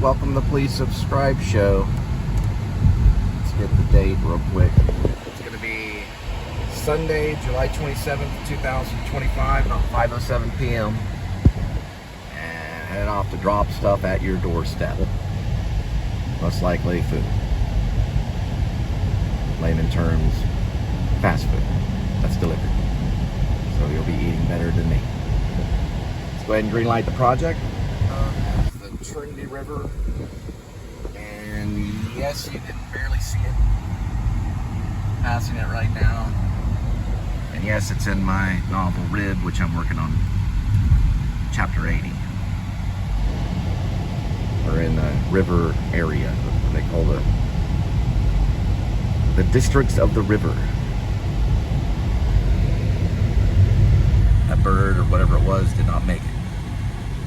welcome to the Please Subscribe show. Let's get the date real quick. It's going to be Sunday, July 27th, 2025, about 5:07 p.m. And head off to drop stuff at your doorstep. Most likely food. Layman terms, fast food. That's delivered. So you'll be eating better than me. Let's go ahead and greenlight the project. The Trinity River. And yes, you can barely see it. Passing it right now. And yes, it's in my novel Rib, which I'm working on chapter 80. We're in the river area, what they call the districts of the river. That bird or whatever it was did not make it.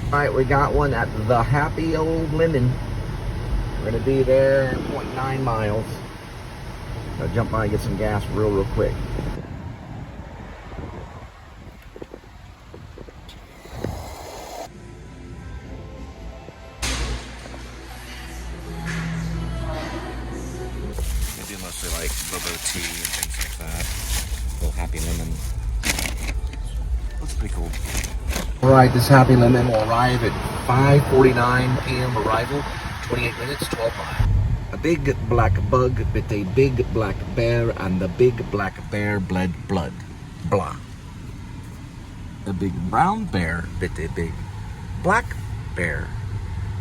All right, we got one at the Happy Old Lemon. We're gonna be there 0.9 miles. I'll jump by and get some gas real quick. I do mostly like boba tea and things like that. Little Happy Lemon. Looks pretty cool. All right, this Happy Lemon will arrive at 5:49 p.m. arrival, 28 minutes, 12 miles. A big black bug bit a big black bear, and the big black bear bled blood. Blah. A big brown bear bit a big black bear,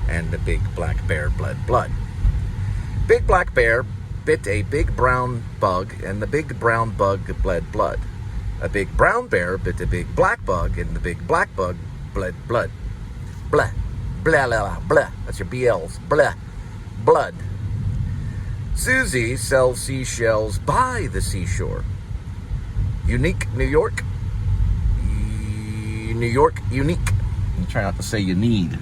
and the big black bear bled blood. Big black bear bit a big brown bug, and the big brown bug bled blood. A big brown bear bit a big black bug, and the big black bug bled blood. Blah. Blah, blah, blah. That's your BLs. Blah. Blood. Susie sells seashells by the seashore. Unique, New York. New York, unique. You try not to say you need.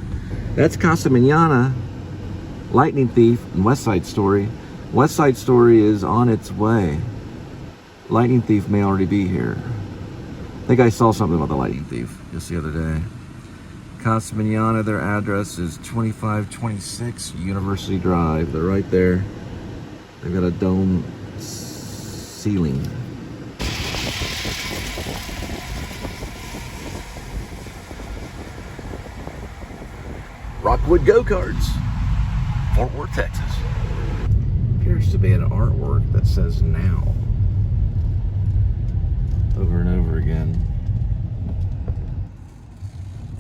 That's Casa Manana, Lightning Thief, and West Side Story. West Side Story is on its way. Lightning Thief may already be here. I think I saw something about the Lightning Thief just the other day. Casa Manana, their address is 2526 University Drive. They're right there. They've got a dome ceiling. Rockwood Go-Karts, Fort Worth, Texas. Appears to be an artwork that says now. Over and over again.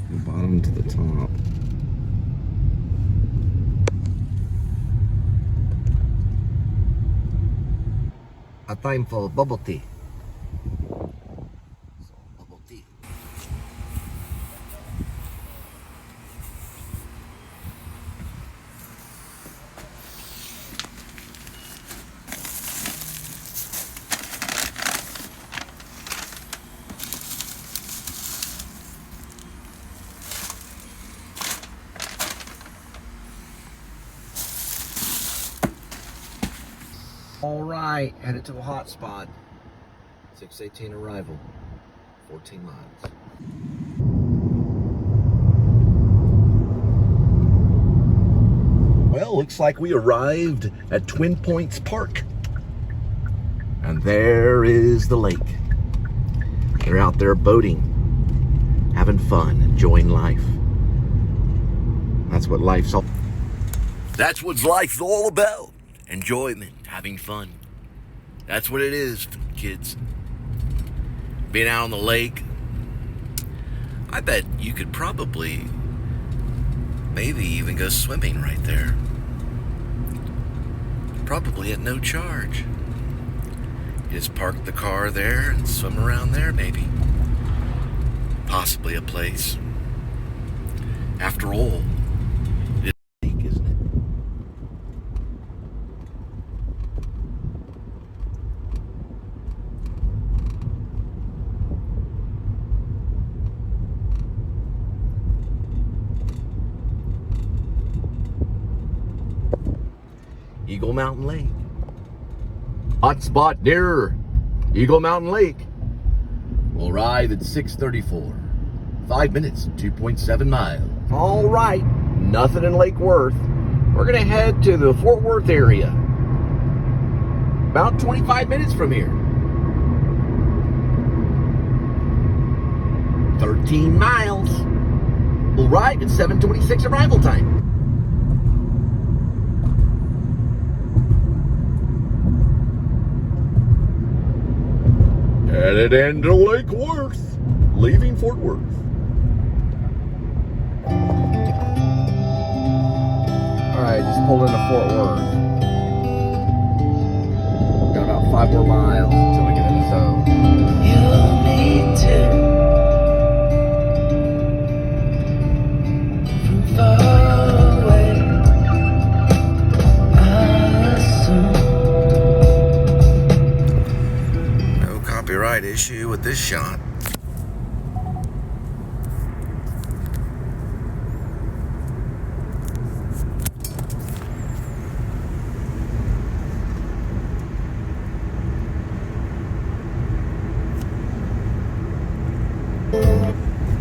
From the bottom to the top. A time for bubble tea. Bubble tea. All right, headed to a hot spot. 6:18 arrival, 14 miles. Well, looks like we arrived at Twin Points Park. And there is the lake. They're out there boating, having fun, enjoying life. That's what life's all. That's what life's all about. Enjoyment, having fun. That's what it is, kids. Being out on the lake. I bet you could probably maybe even go swimming right there. Probably at no charge. You just park the car there and swim around there, maybe. Possibly a place. After all, it's a lake, isn't it? Eagle Mountain Lake. Hot spot near Eagle Mountain Lake. We'll arrive at 6:34. 5 minutes, 2.7 miles. All right, nothing in Lake Worth. We're gonna head to the Fort Worth area. About 25 minutes from here. 13 miles. We'll arrive at 7:26 arrival time. Headed into Lake Worth, leaving Fort Worth. Alright, just pulled into Fort Worth. Got about 5 more miles until we get in the zone. You need to from far away. I assume No copyright issue with this shot.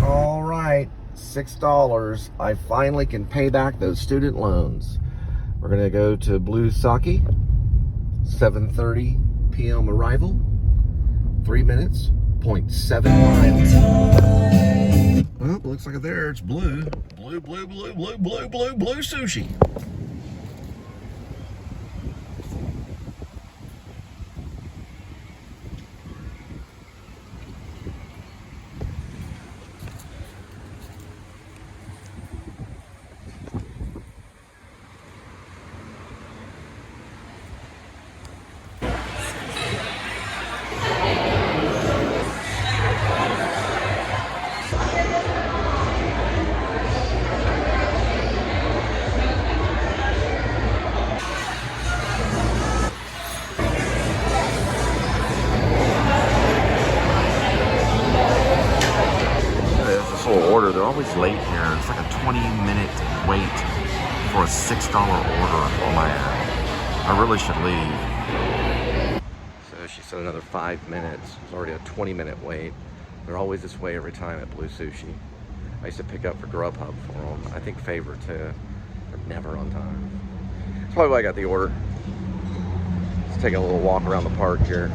All right, $6. I finally can pay back those student loans. We're gonna go to Blue Sake, 7:30 p.m. arrival, 3 minutes, 0.7 miles. Well, looks like there it's blue. Blue sushi. Order. They're always late here. It's like a 20-minute wait for a $6 order on my app. I really should leave. So she said another 5 minutes. It's already a 20-minute wait. They're always this way every time at Blue Sushi. I used to pick up for Grubhub for them. I think Favor too. They're never on time. That's probably why I got the order. Let's take a little walk around the park here.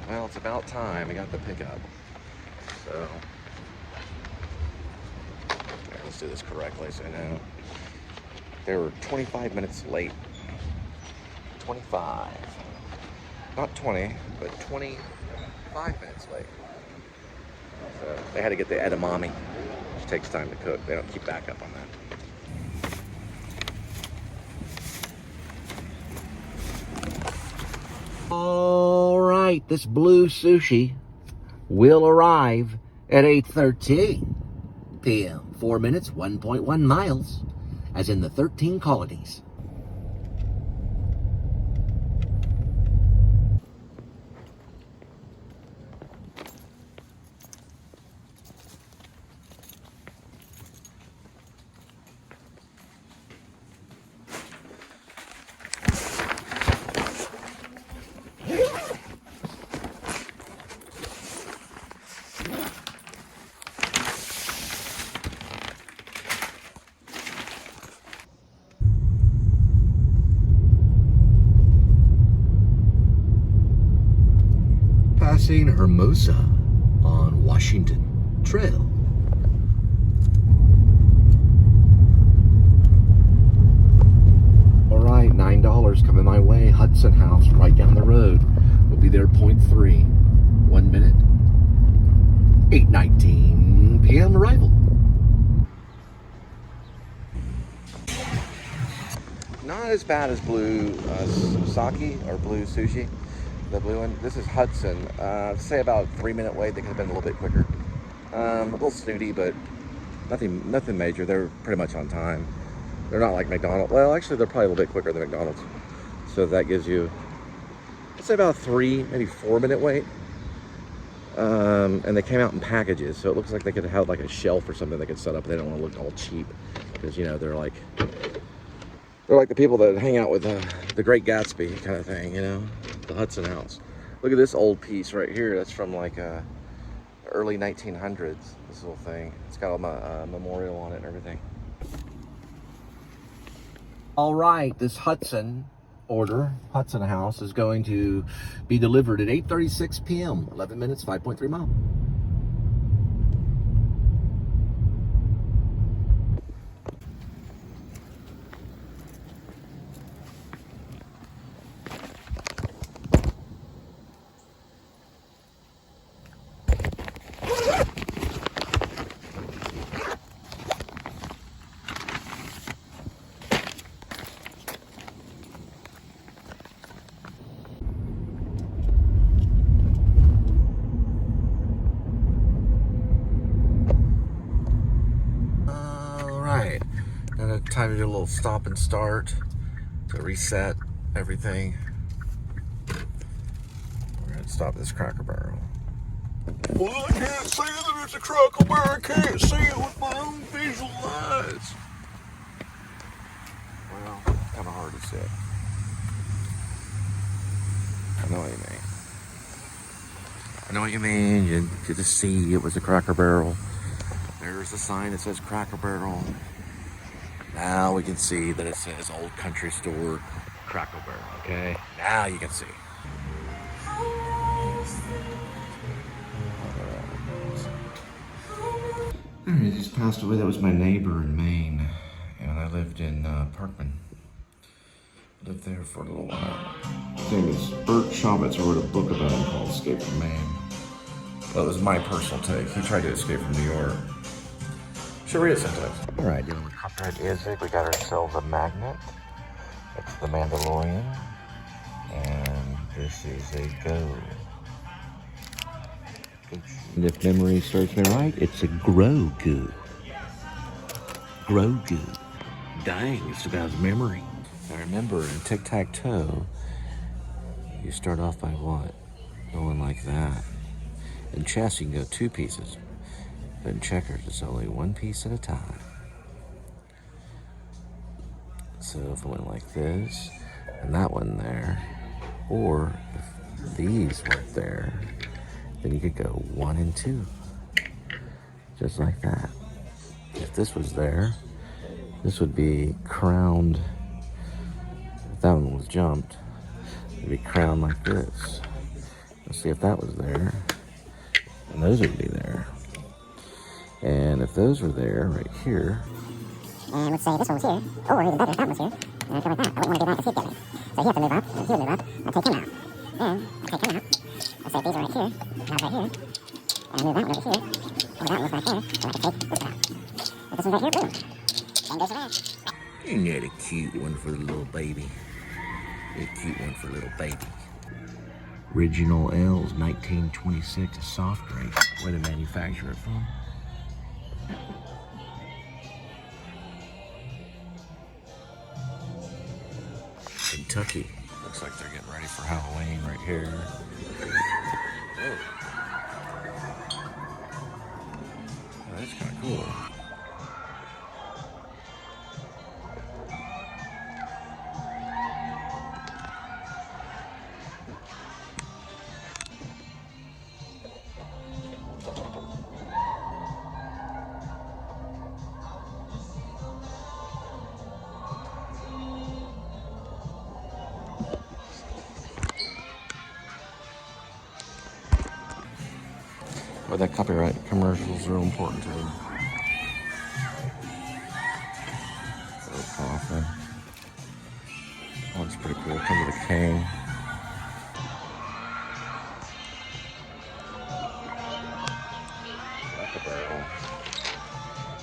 Well, it's about time. We got the pickup. So, okay, let's do this correctly so I know. They were 25 minutes late. 25. Not 20, but 25 minutes late. So, they had to get the edamame, which takes time to cook. They don't keep backup on that. All right, this Blue Sushi will arrive at 8:13 p.m. 4 minutes, 1.1 miles, as in the 13 colonies. Passing Hermosa on Washington Trail. All right, $9 coming my way. Hudson House, right down the road. We'll be there 0.3. 1 minute. 8:19 p.m. arrival. Not as bad as Blue Sake or Blue Sushi. The blue one. This is Hudson. Say about 3 minute wait. They could have been a little bit quicker. A little snooty, but nothing major. They're pretty much on time. They're not like McDonald's. Well, actually, they're probably a little bit quicker than McDonald's. So that gives you, let's say about 3, maybe 4 minute wait. And they came out in packages, so it looks like they could have had like a shelf or something they could set up. They don't want to look all cheap because, you know, they're like the people that hang out with the Great Gatsby kind of thing, you know, the Hudson House. Look at this old piece right here. That's from like a early 1900s, this little thing. It's got a memorial on it and everything. All right, this Hudson House is going to be delivered at 8:36 p.m. 11 minutes, 5.3 miles. Right, now time to do a little stop and start to reset everything. We're gonna stop this Cracker Barrel. Well, I can't see that it's a Cracker Barrel. I can't see it with my own visual eyes. Well, kind of hard to see. I know what you mean. I know what you mean. You just see it was a Cracker Barrel. There's the sign that says Cracker Barrel. Now we can see that it says Old Country Store Cracker Barrel, okay? Now you can see. He just passed away. That was my neighbor in Maine. And I lived in Parkman. Lived there for a little while. His name is Bert Shavitz. I wrote a book about him called Escape from Maine. Well, it was my personal take. He tried to escape from New York. Should read it sometimes. All right, dealing with copyright music, we got ourselves a magnet. It's the Mandalorian. And this is a Go. And if memory serves me right, it's a Grogu. Grogu. Dang, it's about his memory. Now remember, in tic-tac-toe, you start off by what? Going like that. In chess, you can go 2 pieces. But in checkers, it's only 1 piece at a time. So if I went like this, and that one there, or if these went there, then you could go 1 and 2. Just like that. If this was there, this would be crowned. If that one was jumped, it'd be crowned like this. Let's see if that was there. And those would be there. And if those were there, right here. And let's say this one was here, or even better, that one's here. And I go like that. I wouldn't want to do that with he'd get me. So he had to move up, and he would move up. I'd take him out. And I'd take him out. Let's say these are right here, and I was right here. And I move that one over here. Or that one was right there, so I could take this one out. But this one's right here, boom. Then goes around. Isn't that a cute one for a little baby? A cute one for a little baby. Original L's 1926 soft drink. Where they manufacture it from? Kentucky. Looks like they're getting ready for Halloween right here. Oh, that's kind of cool. Well, that copyright commercials are important to them. Little coffin. One's pretty cool. Come with a cane. Cracker Barrel.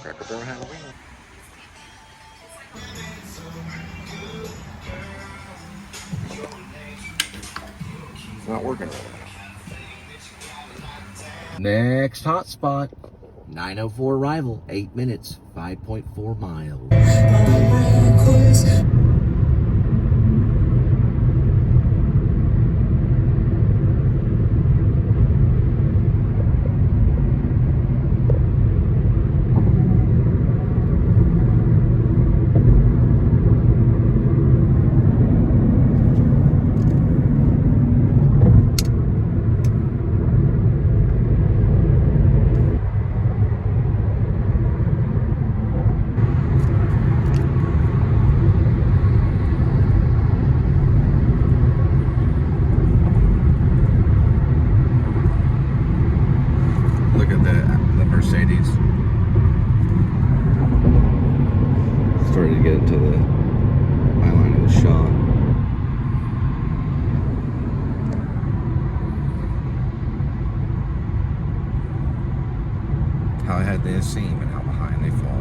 Cracker Barrel Halloween. It's not working right now. Next hotspot, 904 arrival, 8 minutes, 5.4 miles. look at the Mercedes. Starting to get into the byline of the shot. How ahead they seem and how behind they fall.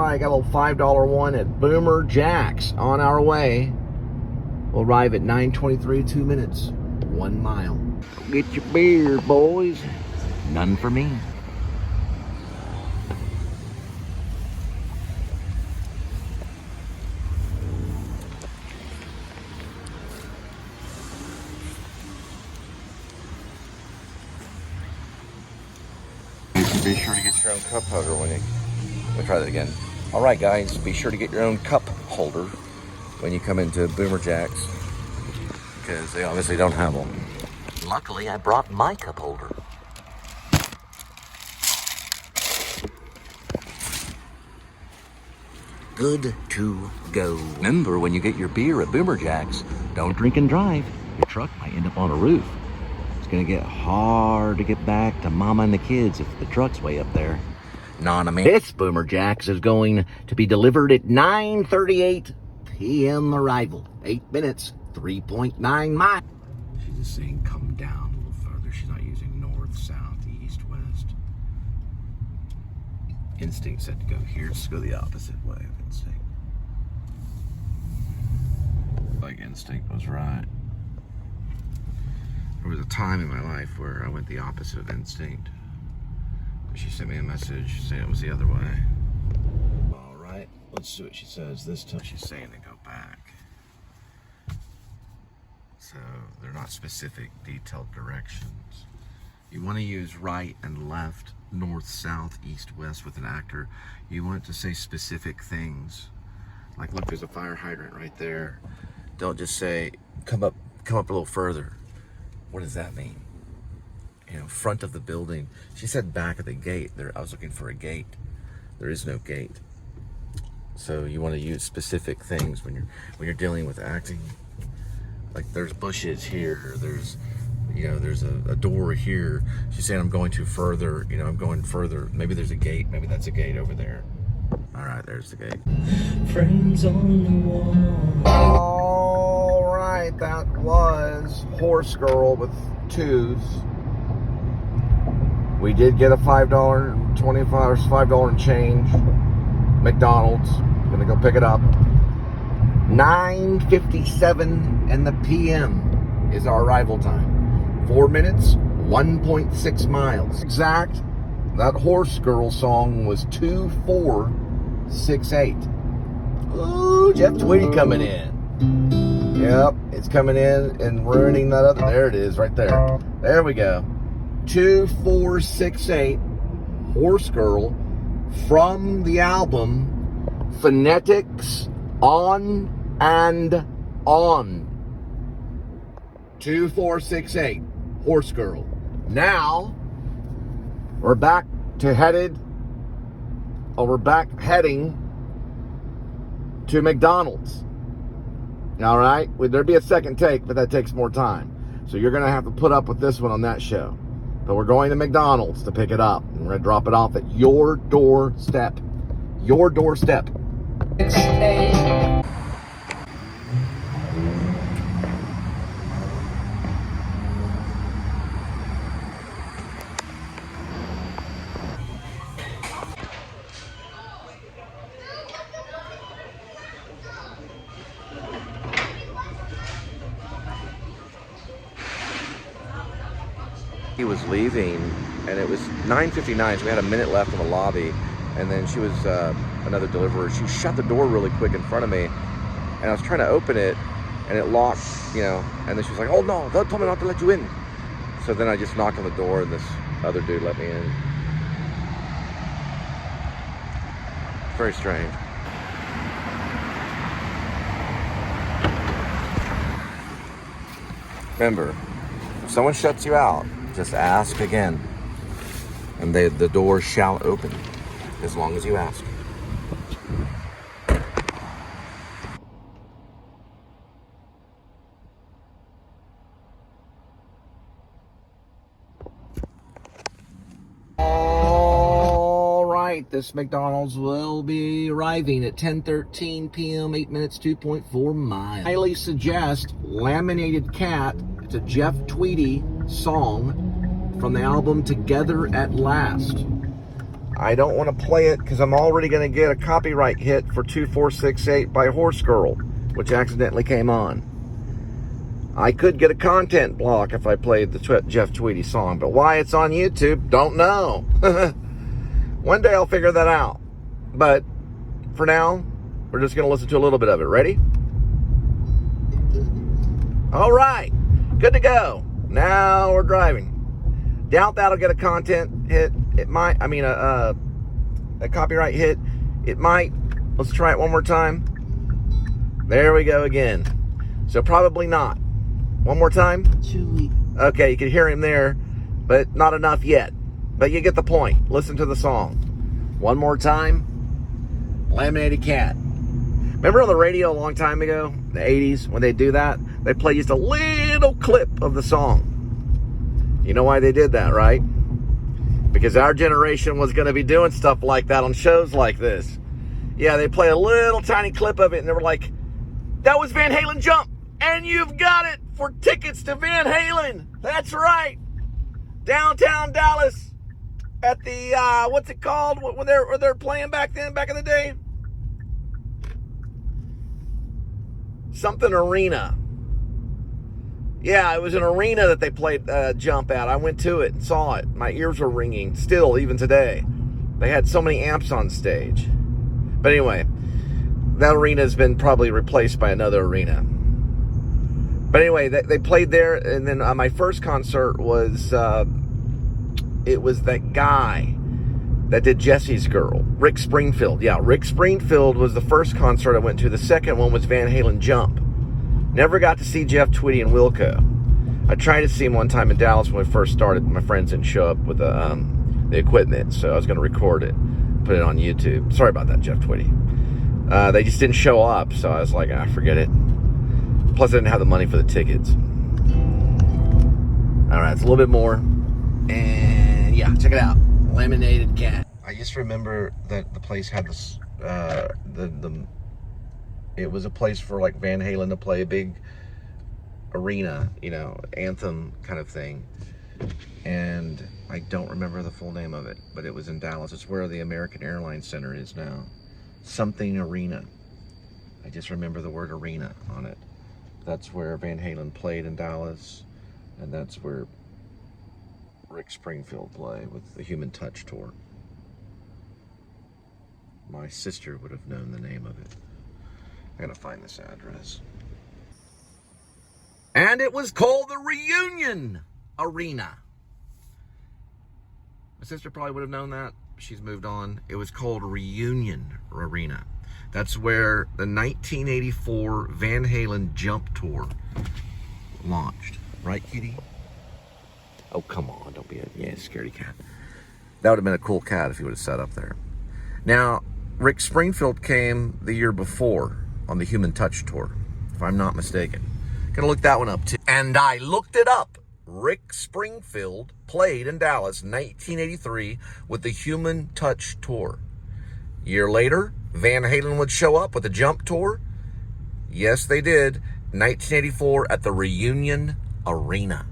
I got a little $5 one at Boomer Jack's on our way. We'll arrive at 9:23, 2 minutes, 1 mile. Get your beer, boys. None for me. Be sure to get your own cup holder when you... We'll try that again. All right, guys, be sure to get your own cup holder when you come into Boomer Jack's, because they obviously don't have one. Luckily, I brought my cup holder. Good to go. Remember, when you get your beer at Boomer Jack's, don't drink and drive. Your truck might end up on a roof. It's gonna get hard to get back to Mama and the kids if the truck's way up there. This Boomer Jack's is going to be delivered at 9:38 p.m. arrival. 8 minutes, 3.9 miles. She's just saying come down a little further. She's not using north, south, east, west. Instinct said to go here. Let's go the opposite way of instinct. Like instinct was right. There was a time in my life where I went the opposite of instinct. She sent me a message saying it was the other way. All right, let's see what she says this time. She's saying to go back. So they're not specific, detailed directions. You want to use right and left, north, south, east, west with an actor. You want it to say specific things. Like, look, there's a fire hydrant right there. Don't just say, come up a little further. What does that mean? You know, front of the building. She said back of the gate. There, I was looking for a gate. There is no gate. So you want to use specific things when you're dealing with acting. Like, there's bushes here. There's, you know, there's a door here. She's saying I'm going too further. You know, I'm going further. Maybe there's a gate. Maybe that's a gate over there. All right, there's the gate. Frames on the wall. All right, that was Horse Girl with twos. We did get a $5, $5 and change. McDonald's. Gonna go pick it up. 9:57 in the PM is our arrival time. 4 minutes, 1.6 miles. Exact. That Horse Girl song was 2468. Ooh, Jeff Tweedy coming in. Yep, it's coming in and ruining that other. There it is, right there. There we go. 2468, Horse Girl, from the album Phonetics On and On. 2468, Horse Girl. Now we're back heading to McDonald's. All right, would there be a second take, but that takes more time. So you're gonna have to put up with this one on that show. But we're going to McDonald's to pick it up. And we're going to drop it off at your doorstep. Your doorstep. He was leaving, and it was 9:59, so we had a minute left in the lobby, and then she was another deliverer. She shut the door really quick in front of me, and I was trying to open it, and it locked, you know, and then she was like, oh no, they told me not to let you in. So then I just knocked on the door, and this other dude let me in. Very strange. Remember, if someone shuts you out, just ask again. And the door shall open, as long as you ask. All right, this McDonald's will be arriving at 10:13 p.m., 8 minutes, 2.4 miles. I highly suggest Laminated Cat. It's a Jeff Tweedy song from the album Together at Last. I don't want to play it because I'm already going to get a copyright hit for 2468 by Horse Girl, which accidentally came on. I could get a content block if I played the Jeff Tweedy song, but why it's on YouTube, don't know. One day I'll figure that out. But for now, we're just going to listen to a little bit of it. Ready? All right, good to go. Now we're driving. Doubt that'll get a content hit. It might, a copyright hit. It might. Let's try it one more time. There we go again. So probably not. One more time. Okay, you can hear him there, but not enough yet. But you get the point. Listen to the song. One more time. Laminated Cat. Remember on the radio a long time ago, the 80s, when they do that? They play just a little clip of the song. You know why they did that, right? Because our generation was going to be doing stuff like that on shows like this. Yeah, they play a little tiny clip of it, and they were like, that was Van Halen Jump, and you've got it for tickets to Van Halen. That's right. Downtown Dallas at the, what's it called? When they're playing back in the day? Something Arena. Yeah, it was an arena that they played Jump at. I went to it and saw it. My ears were ringing still, even today. They had so many amps on stage. But anyway, that arena has been probably replaced by another arena. But anyway, they played there, and then my first concert was, it was that guy that did Jesse's Girl, Rick Springfield. Yeah, Rick Springfield was the first concert I went to. The second one was Van Halen Jump. Never got to see Jeff Tweedy and Wilco. I tried to see him one time in Dallas when we first started. My friends didn't show up with the equipment, so I was going to record it, put it on YouTube. Sorry about that, Jeff Tweedy. They just didn't show up, so I was like, forget it. Plus, I didn't have the money for the tickets. All right, it's a little bit more. And yeah, check it out. Laminated Cat. I just remember that the place had this, it was a place for like Van Halen to play, a big arena, anthem kind of thing. And I don't remember the full name of it, but it was in Dallas. It's where the American Airlines Center is now. Something Arena. I just remember the word arena on it. That's where Van Halen played in Dallas, and that's where Rick Springfield played with the Human Touch Tour. My sister would have known the name of it. I gotta find this address. And it was called the Reunion Arena. My sister probably would have known that. She's moved on. It was called Reunion Arena. That's where the 1984 Van Halen Jump Tour launched. Right, kitty? Oh, come on. Don't be a scaredy cat. That would have been a cool cat if he would have sat up there. Now, Rick Springfield came the year before on the Human Touch Tour, if I'm not mistaken. Gonna look that one up too. And I looked it up. Rick Springfield played in Dallas 1983 with the Human Touch Tour. Year later, Van Halen would show up with the Jump Tour. Yes, they did. 1984 at the Reunion Arena,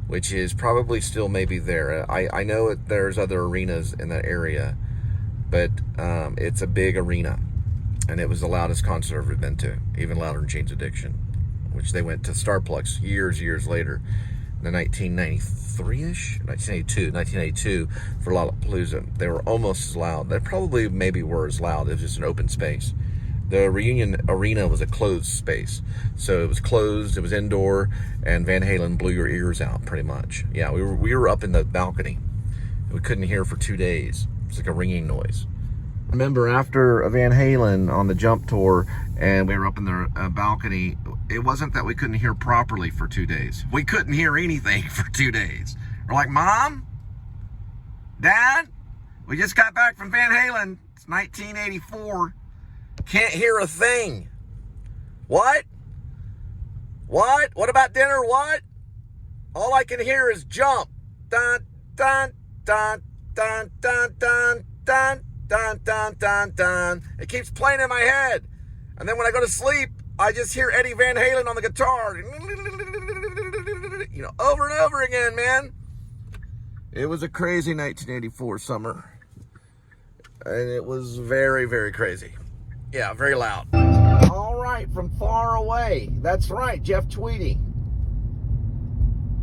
which is probably still maybe there. I know there's other arenas in that area, but it's a big arena. And it was the loudest concert I've ever been to, even louder than Jane's Addiction, which they went to Starplex years later, in the 1993-ish, 1982 for Lollapalooza. They were almost as loud. They probably maybe were as loud. It was just an open space. The Reunion Arena was a closed space. So it was closed, it was indoor, and Van Halen blew your ears out, pretty much. Yeah, we were up in the balcony. We couldn't hear for 2 days. It's like a ringing noise. Remember after Van Halen on the Jump tour and we were up in the balcony, it wasn't that we couldn't hear properly for 2 days. We couldn't hear anything for 2 days. We're like, Mom, Dad, we just got back from Van Halen. It's 1984. Can't hear a thing. What? What? What about dinner? What? All I can hear is Jump. Dun, dun, dun, dun, dun, dun, dun. Dun, dun, dun, dun. It keeps playing in my head. And then when I go to sleep, I just hear Eddie Van Halen on the guitar. You know, over and over again, man. It was a crazy 1984 summer. And it was very, very crazy. Yeah, very loud. All right, from far away. That's right, Jeff Tweedy.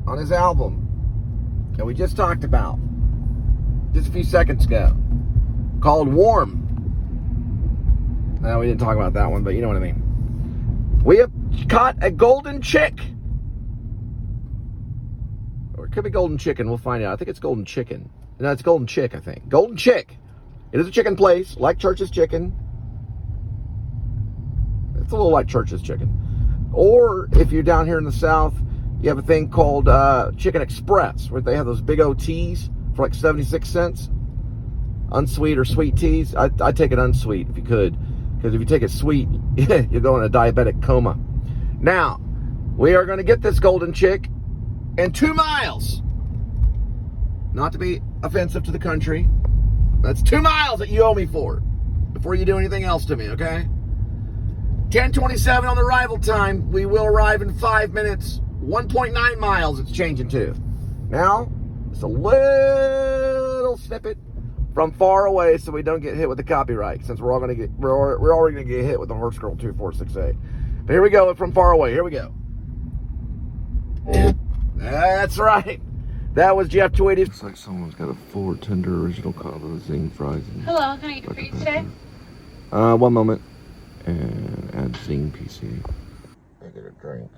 On his album that we just talked about just a few seconds ago. Called Warm. No, we didn't talk about that one, but you know what I mean. We have caught a golden chick. Or it could be golden chicken. We'll find out. I think it's golden chicken. No, it's golden chick, I think. Golden chick. It is a chicken place, like Church's Chicken. It's a little like Church's Chicken. Or if you're down here in the South, you have a thing called Chicken Express, where they have those big OTs for like 76 cents. Unsweet or sweet teas. I'd take it unsweet if you could, because if you take it sweet, you'll go in a diabetic coma. Now, we are going to get this golden chick in 2 miles. Not to be offensive to the country. That's 2 miles that you owe me for before you do anything else to me, okay? 10:27 on the arrival time. We will arrive in 5 minutes. 1.9 miles it's changing to. Now, it's a little snippet from far away, so we don't get hit with the copyright, since we're already gonna get hit with the Horse Girl 2468. But here we go from far away. Here we go. That's right. That was Jeff Tweedy. Looks like someone's got a 4 tender original combo zing fries. Hello, can I get a for you today? 1 moment. And add zing PC. They got a drink.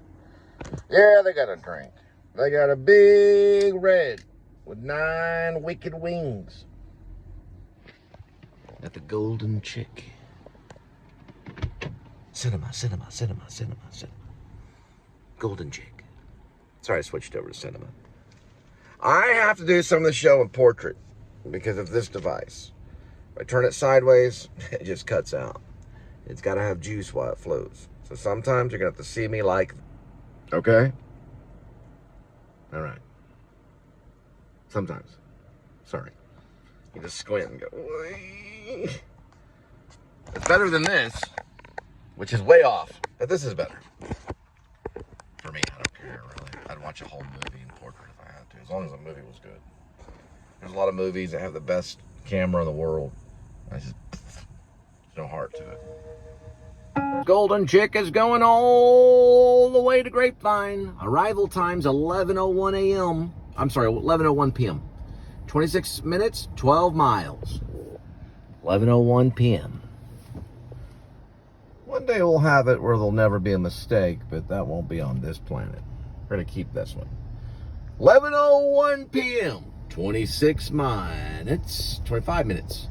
Yeah, they got a drink. They got a big red with 9 wicked wings. At the Golden Chick. Cinema, cinema, cinema, cinema, cinema. Golden Chick. Sorry, I switched over to cinema. I have to do some of the show in portrait because of this device. If I turn it sideways, it just cuts out. It's got to have juice while it flows. So sometimes you're going to have to see me like... Okay? All right. Sometimes. Sorry. You just squint and go... It's better than this, which is way off. But this is better. For me, I don't care, really. I'd watch a whole movie in portrait if I had to, as long as the movie was good. There's a lot of movies that have the best camera in the world. There's no heart to it. Golden Chick is going all the way to Grapevine. Arrival time's 11:01 a.m. I'm sorry, 11:01 p.m. 26 minutes, 12 miles. 11:01 p.m. One day we'll have it where there'll never be a mistake, but that won't be on this planet. We're going to keep this one. 11:01 p.m. 26 minutes, 25 minutes.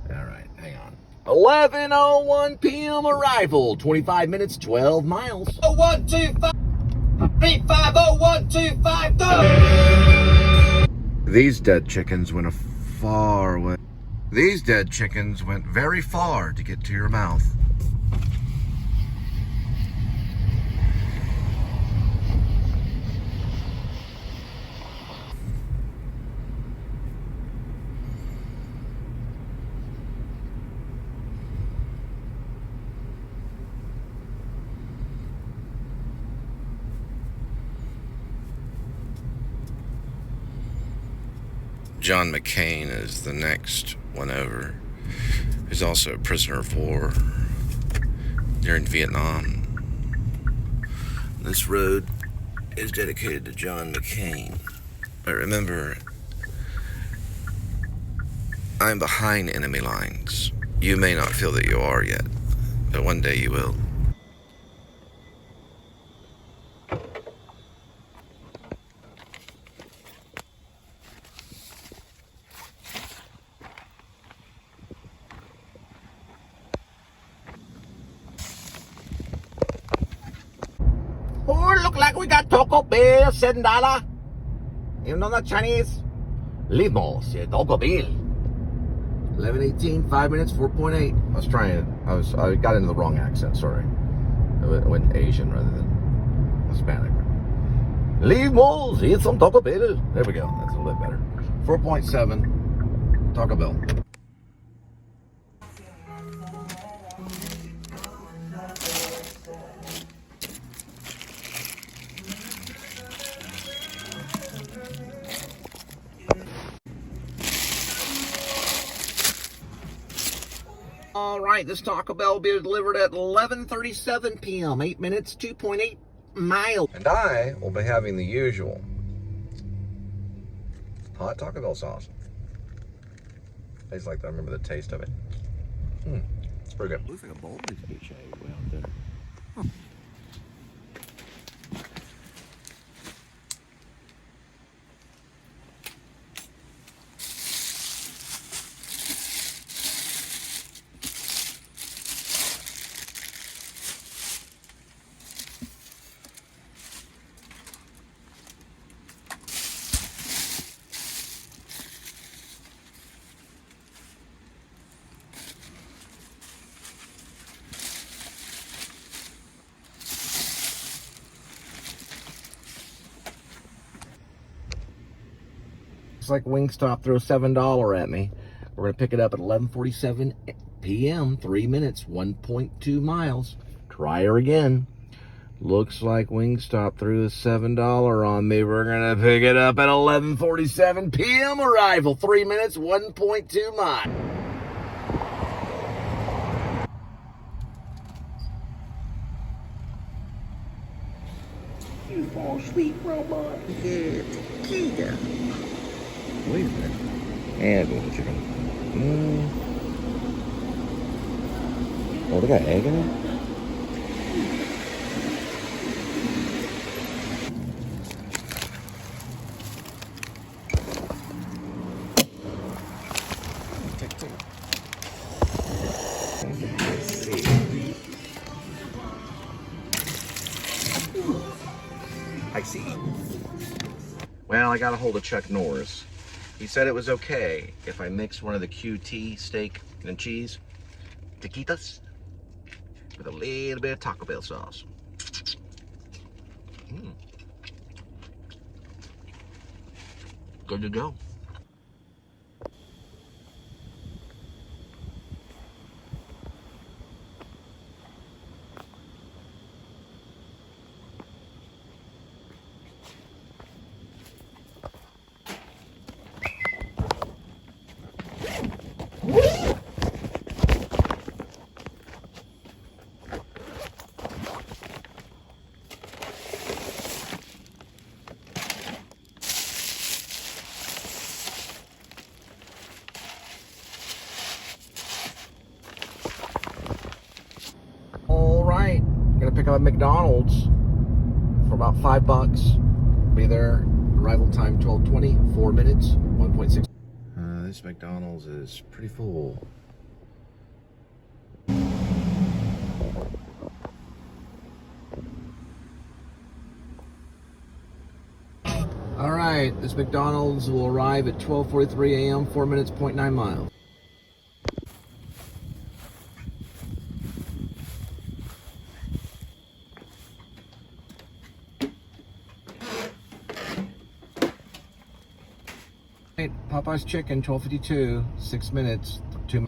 All right, hang on. 11:01 p.m. arrival, 25 minutes, 12 miles. 0125 3501252. These dead chickens went a far way. These dead chickens went very far to get to your mouth. John McCain is the next one over. He's also a prisoner of war during Vietnam. This road is dedicated to John McCain. But remember, I'm behind enemy lines. You may not feel that you are yet, but one day you will. we got Taco Bell, $7. Even though not Chinese. Limos, yeah, Taco Bell. 11:18, 5 minutes, 4.8. I got into the wrong accent, sorry. I went Asian rather than Hispanic. Limos, eat some Taco Bell. There we go, that's a little bit better. 4.7, Taco Bell. All right, this Taco Bell will be delivered at 11:37 p.m. 8 minutes, 2.8 miles. And I will be having the usual hot Taco Bell sauce. Tastes like that. I remember the taste of it. It's pretty good. Looks like a bowl needs to be shaved way out there. Looks like Wingstop threw $7 at me. We're gonna pick it up at 11:47 p.m. 3 minutes, 1.2 miles. Try her again. Looks like Wingstop threw a $7 on me. We're gonna pick it up at 11:47 p.m. arrival. 3 minutes, 1.2 miles. You fall asleep, robot. Yeah, tequila. Wait a minute. And go with the chicken. Oh, they got egg in it? I see. Well, I got a hold of Chuck Norris. He said it was okay if I mixed one of the QT steak and cheese taquitos with a little bit of Taco Bell sauce. Good to go. All right, gonna pick up at McDonald's for about $5. Be there. Arrival time 12:20. 4 minutes. 1.6. This McDonald's is pretty full. All right, this McDonald's will arrive at 12:43 a.m. 4 minutes, 0.9 miles. Popeye's Chicken, 12:52, 6 minutes, 2.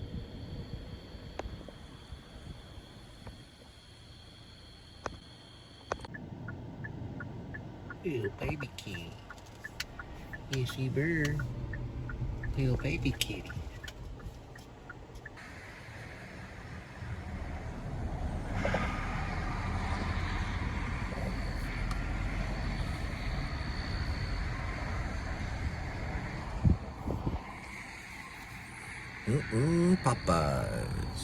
Little baby kitty. Yes, she bird. Little baby kitty. Popeyes.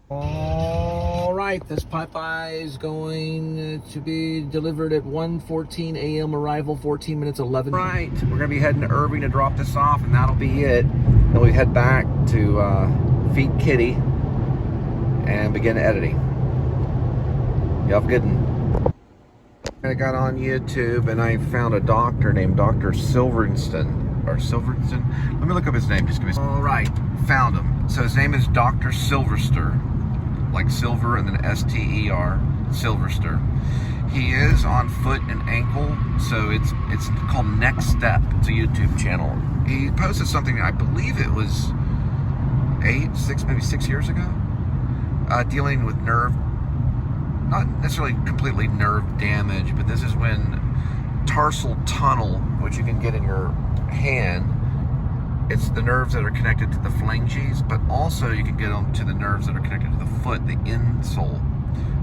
All right. right, this Popeye is going to be delivered at 1:14 a.m. arrival, 14 minutes 11. Right, we're gonna be heading to Irving to drop this off, and that'll be it. Then we head back to feed Kitty and begin editing. You have a good one. I got on YouTube and I found a doctor named Dr. Silverstein. Let me look up his name. Just give me. All right, found him. So his name is Dr. Silverster, like silver and then S-T-E-R, Silverster. He is on foot and ankle, so it's called Next Step. It's a YouTube channel. He posted something, I believe it was maybe 6 years ago, dealing with nerve, not necessarily completely nerve damage, but this is when tarsal tunnel, which you can get in your hand, it's the nerves that are connected to the phalanges, but also you can get them to the nerves that are connected to the foot, the insole.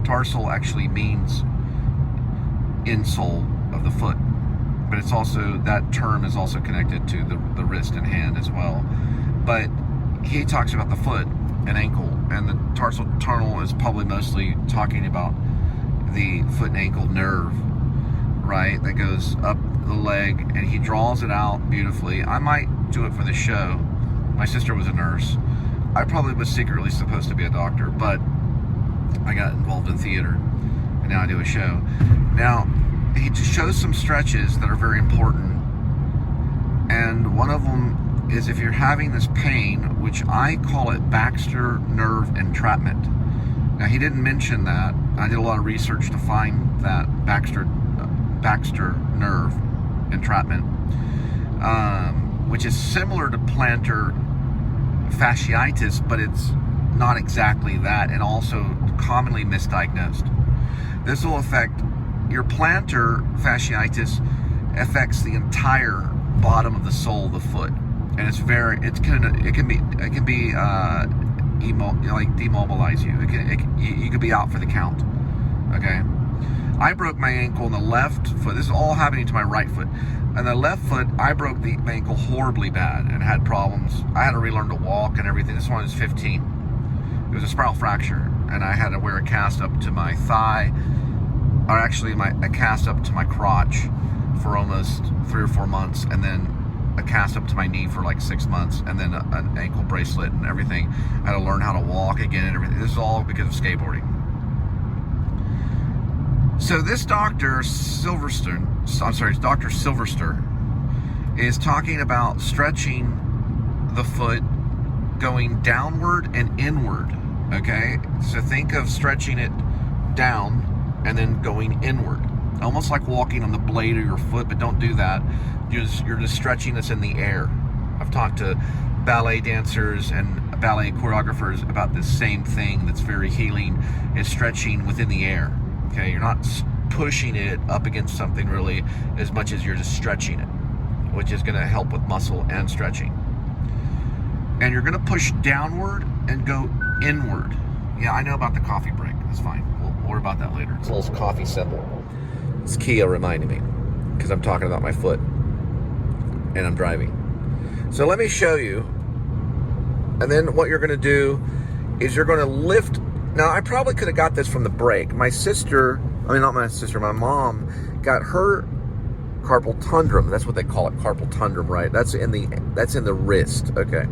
Tarsal actually means insole of the foot, but it's also, that term is also connected to the wrist and hand as well. But he talks about the foot and ankle, and the tarsal tunnel is probably mostly talking about the foot and ankle nerve, right, that goes up the leg, and he draws it out beautifully. I might do it for the show. My sister was a nurse. I probably was secretly supposed to be a doctor, but I got involved in theater, and now I do a show. Now, he shows some stretches that are very important, and one of them is if you're having this pain, which I call it Baxter nerve entrapment. Now, he didn't mention that. I did a lot of research to find that Baxter nerve entrapment, which is similar to plantar fasciitis, but it's not exactly that, and also commonly misdiagnosed. This will affect your plantar fasciitis, affects the entire bottom of the sole of the foot, and it can demobilize you. You could be out for the count. Okay. I broke my ankle in the left foot. This is all happening to my right foot. And the left foot, I broke my ankle horribly bad and had problems. I had to relearn to walk and everything. This one was 15. It was a spiral fracture, and I had to wear a cast up to my thigh, or actually a cast up to my crotch for almost 3 or 4 months, and then a cast up to my knee for like 6 months, and then an ankle bracelet and everything. I had to learn how to walk again and everything. This is all because of skateboarding. So this Dr. Silverster is talking about stretching the foot going downward and inward, okay? So think of stretching it down and then going inward. Almost like walking on the blade of your foot, but don't do that. You're just stretching this in the air. I've talked to ballet dancers and ballet choreographers about this same thing that's very healing, is stretching within the air. Okay, you're not pushing it up against something really as much as you're just stretching it, which is going to help with muscle and stretching. And you're going to push downward and go inward. Yeah, I know about the coffee break. That's fine. We'll worry about that later. It's a little coffee symbol. It's Kia reminding me because I'm talking about my foot and I'm driving. So let me show you. And then what you're going to do is you're going to lift. Now, I probably could have got this from the break. My mom got her carpal tunnel. That's what they call it, carpal tunnel, right? That's in the wrist, okay?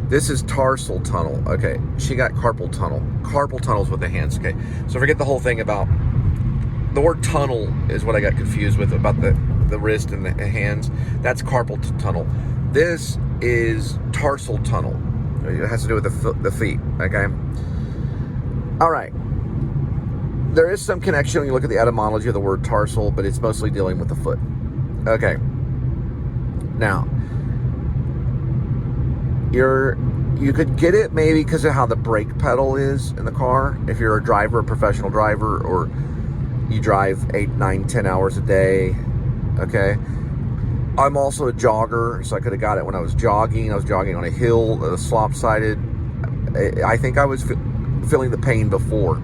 This is tarsal tunnel, okay? She got carpal tunnel. Carpal tunnel is with the hands, okay? So forget the whole thing about, the word tunnel is what I got confused with about the wrist and the hands. That's carpal tunnel. This is tarsal tunnel. It has to do with the feet, okay? All right. There is some connection when you look at the etymology of the word tarsal, but it's mostly dealing with the foot. Okay. Now, you could get it maybe because of how the brake pedal is in the car. If you're a driver, a professional driver, or you drive 8, 9, 10 hours a day, okay? I'm also a jogger, so I could have got it when I was jogging. I was jogging on a hill, slop-sided. I think I was feeling the pain before,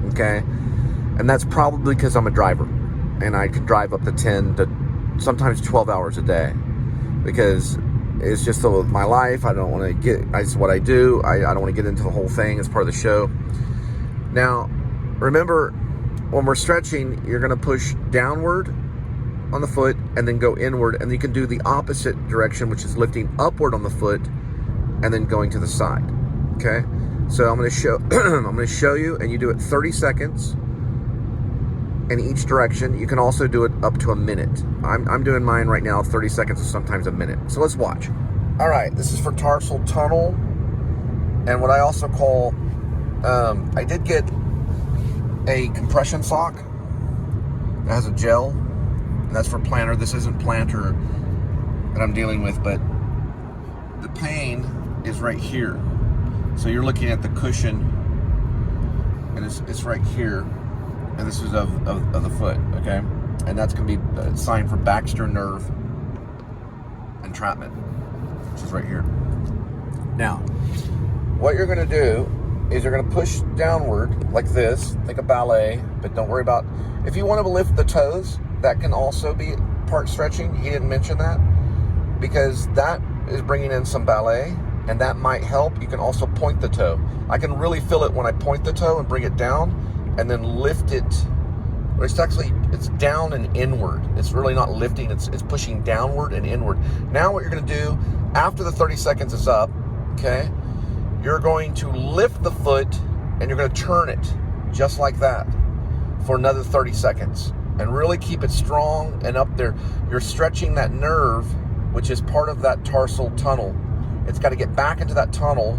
okay? And that's probably because I'm a driver, and I can drive up to 10 to sometimes 12 hours a day, because it's just my life. I don't want to it's what I do. I don't want to get into the whole thing as part of the show. Now, remember, when we're stretching, you're going to push downward on the foot and then go inward, and you can do the opposite direction, which is lifting upward on the foot and then going to the side. Okay, so I'm going to show I'm going to show you, and you do it 30 seconds in each direction. You can also do it up to a minute. I'm doing mine right now 30 seconds or sometimes a minute. So let's watch. All right, this is for tarsal tunnel, and what I also call I did get a compression sock that has a gel, and that's for plantar. This isn't plantar that I'm dealing with, but the pain is right here. So you're looking at the cushion, and it's right here, and this is of the foot, okay? And that's going to be a sign for Baxter nerve entrapment, which is right here. Now, what you're going to do is you're going to push downward like this. Think of ballet, but don't worry about, if you want to lift the toes, that can also be part stretching. He didn't mention that because that is bringing in some ballet, and that might help. You can also point the toe. I can really feel it when I point the toe and bring it down and then lift it. It's down and inward. It's really not lifting, it's pushing downward and inward. Now what you're going to do after the 30 seconds is up, okay, you're going to lift the foot and you're going to turn it just like that for another 30 seconds and really keep it strong and up there. You're stretching that nerve, which is part of that tarsal tunnel. It's got to get back into that tunnel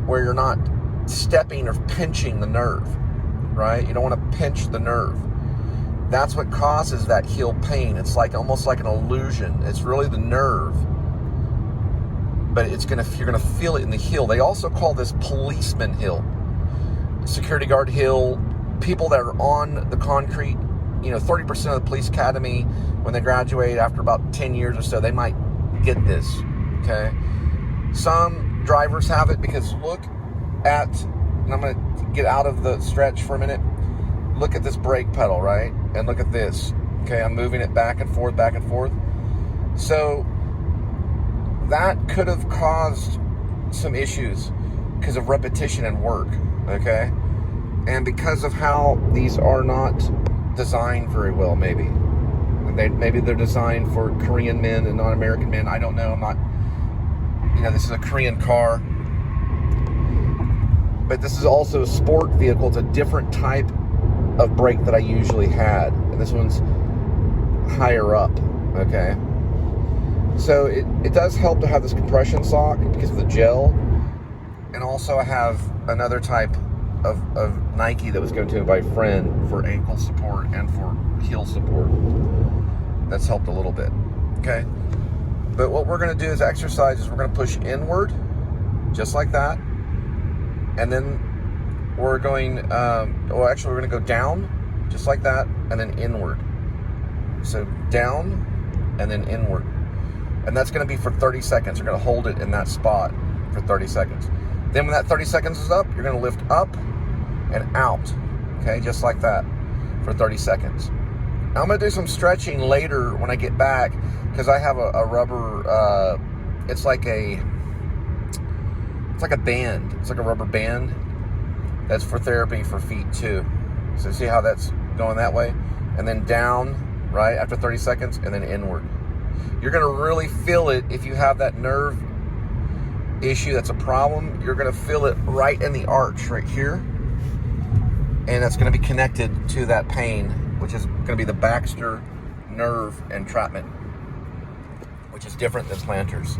where you're not stepping or pinching the nerve, right? You don't want to pinch the nerve. That's what causes that heel pain. It's like almost like an illusion. It's really the nerve, but you're gonna feel it in the heel. They also call this policeman heel, security guard heel. People that are on the concrete, 30% of the police academy, when they graduate after about 10 years or so, they might get this, okay? Some drivers have it because look at, and I'm gonna get out of the stretch for a minute. Look at this brake pedal, right? And look at this, okay? I'm moving it back and forth, back and forth. So that could have caused some issues because of repetition and work, okay? And because of how these are not designed very well, maybe. Maybe they're designed for Korean men and not American men. I don't know. I'm not, this is a Korean car. But this is also a sport vehicle. It's a different type of brake that I usually had. And this one's higher up, okay? So it does help to have this compression sock because of the gel. And also I have another type of Nike that was given to me by a friend for ankle support and for heel support. That's helped a little bit, okay? But what we're gonna do as exercises, we're gonna push inward, just like that. And then we're going, we're gonna go down, just like that, and then inward. So down, and then inward. And that's gonna be for 30 seconds. You're gonna hold it in that spot for 30 seconds. Then when that 30 seconds is up, you're gonna lift up and out, okay, just like that for 30 seconds. I'm gonna do some stretching later when I get back because I have a rubber, it's like a band. It's like a rubber band that's for therapy for feet too. So see how that's going that way? And then down, right, after 30 seconds, and then inward. You're gonna really feel it if you have that nerve issue that's a problem. You're gonna feel it right in the arch right here. And that's gonna be connected to that pain, which is gonna be the Baxter nerve entrapment, which is different than plantar's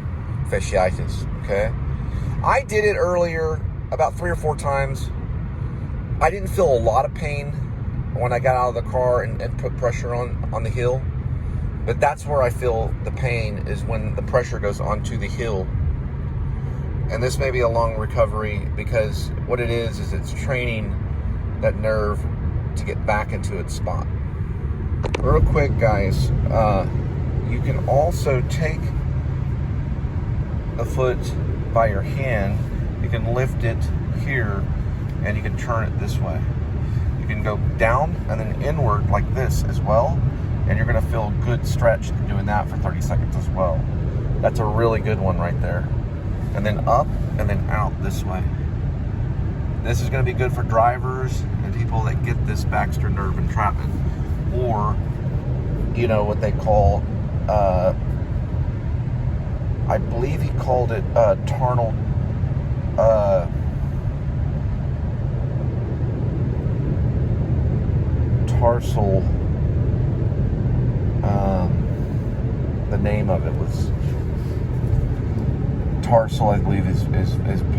fasciitis, okay? I did it earlier about 3 or 4 times. I didn't feel a lot of pain when I got out of the car and put pressure on the heel. But that's where I feel the pain, is when the pressure goes onto the heel. And this may be a long recovery because what it is it's training that nerve to get back into its spot. Real quick, guys, you can also take the foot by your hand. You can lift it here and you can turn it this way. You can go down and then inward like this as well, and you're gonna feel a good stretch doing that for 30 seconds as well. That's a really good one right there. And then up and then out this way. This is going to be good for drivers and people that get this Baxter nerve entrapment, or, you know, what they call, I believe he called it tarsal the name of it was tarsal, I believe is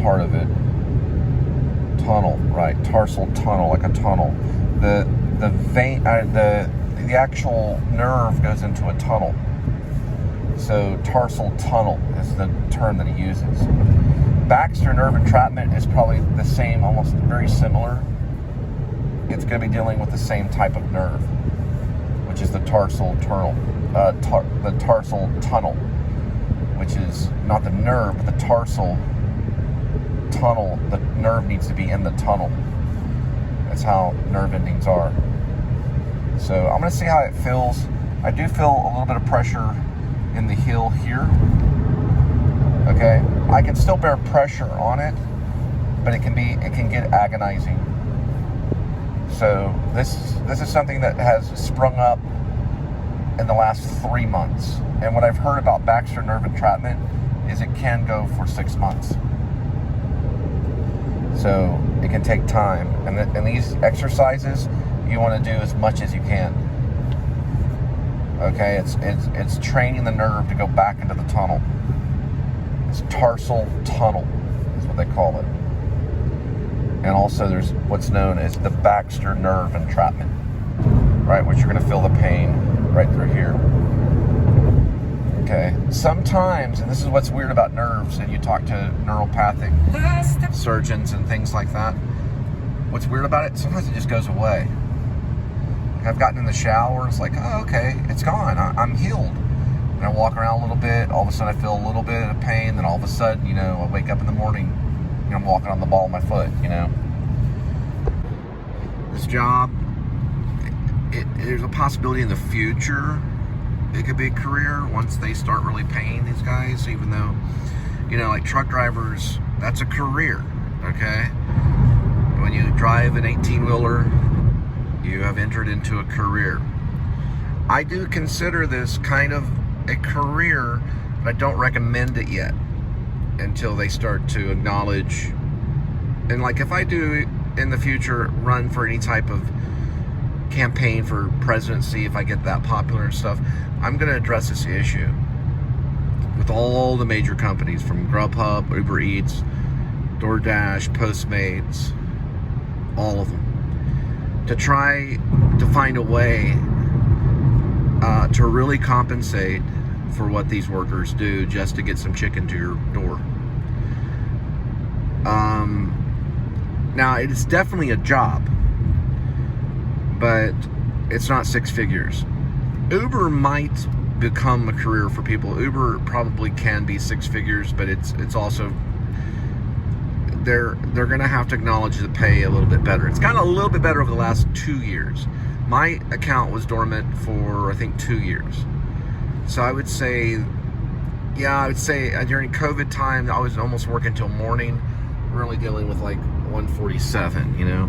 part of it. Tunnel, right? Tarsal tunnel, like a tunnel. The vein, the actual nerve goes into a tunnel. So tarsal tunnel is the term that he uses. Baxter nerve entrapment is probably the same, almost very similar. It's going to be dealing with the same type of nerve, which is the tarsal tunnel. The tarsal tunnel, which is not the nerve, but the tarsal tunnel. The nerve needs to be in the tunnel. That's how nerve endings are. So I'm going to see how it feels. I do feel a little bit of pressure in the heel here. Okay, I can still bear pressure on it, but it can get agonizing. So this is something that has sprung up in the last 3 months. And what I've heard about Baxter nerve entrapment is it can go for 6 months. So it can take time. And these exercises, you want to do as much as you can. Okay, it's training the nerve to go back into the tunnel. It's tarsal tunnel is what they call it. And also there's what's known as the Baxter nerve entrapment, right, which you're going to feel the pain right through here. Okay, sometimes, and this is what's weird about nerves, and you talk to neuropathic surgeons and things like that, what's weird about it, sometimes it just goes away. I've gotten in the shower, it's like, oh, okay, it's gone, I'm healed. And I walk around a little bit, all of a sudden I feel a little bit of pain, then all of a sudden, you know, I wake up in the morning, you know, I'm walking on the ball of my foot, you know. This job, there's a possibility in the future it could be a career once they start really paying these guys, even though, you know, like truck drivers, that's a career, okay? When you drive an 18-wheeler, you have entered into a career. I do consider this kind of a career, but I don't recommend it yet until they start to acknowledge. And like if I do in the future run for any type of campaign for presidency, if I get that popular and stuff, I'm going to address this issue with all the major companies, from Grubhub, Uber Eats, DoorDash, Postmates, all of them, to try to find a way to really compensate for what these workers do just to get some chicken to your door. Now, it is definitely a job, but it's not 6 figures. Uber might become a career for people. Uber probably can be 6 figures, but it's also, they're going to have to acknowledge the pay a little bit better. It's gotten a little bit better over the last 2 years. My account was dormant for, I think, 2 years. So I would say during COVID time, I was almost working till morning. We're only dealing with like 147, you know,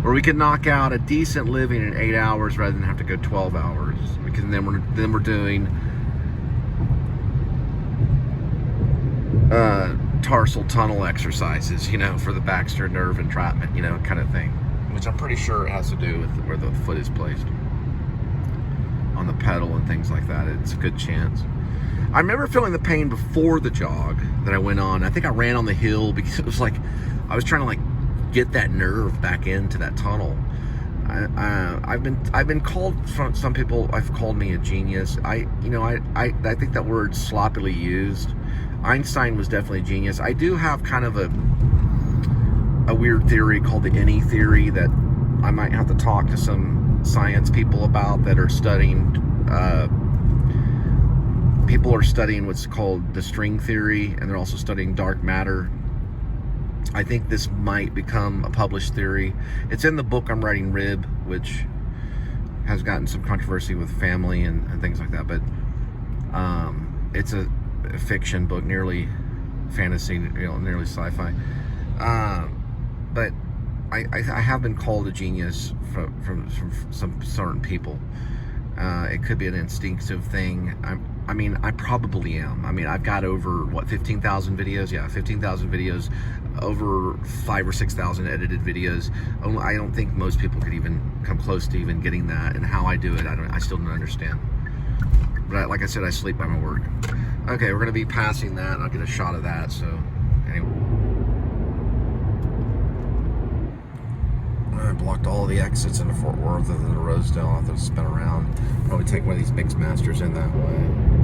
where we could knock out a decent living in 8 hours rather than have to go 12 hours. Because then we're doing tarsal tunnel exercises, you know, for the Baxter nerve entrapment, you know, kind of thing. Which I'm pretty sure it has to do with where the foot is placed on the pedal and things like that. It's a good chance. I remember feeling the pain before the jog that I went on. I think I ran on the hill because it was like I was trying to like get that nerve back into that tunnel. I've been called, some people have called me a genius. I think that word's sloppily used. Einstein was definitely a genius. I do have kind of a weird theory called the any theory that I might have to talk to some science people about that are studying. People are studying what's called the string theory, and they're also studying dark matter. I think this might become a published theory. It's in the book I'm writing, Rib, which has gotten some controversy with family and things like that, but it's a fiction book, nearly fantasy, you know, nearly sci-fi. But I have been called a genius from some certain people. It could be an instinctive thing. I mean, I probably am. I mean, I've got over, what, 15,000 videos? Yeah, 15,000 videos, over 5,000 or 6,000 edited videos. I don't think most people could even come close to even getting that, and how I do it, I still don't understand. But like I said, I sleep by my work. Okay, we're gonna be passing that, and I'll get a shot of that, so anyway. I blocked all of the exits into Fort Worth and then Rosedale. I'll have to spin around. Probably take one of these Mixmasters in that way.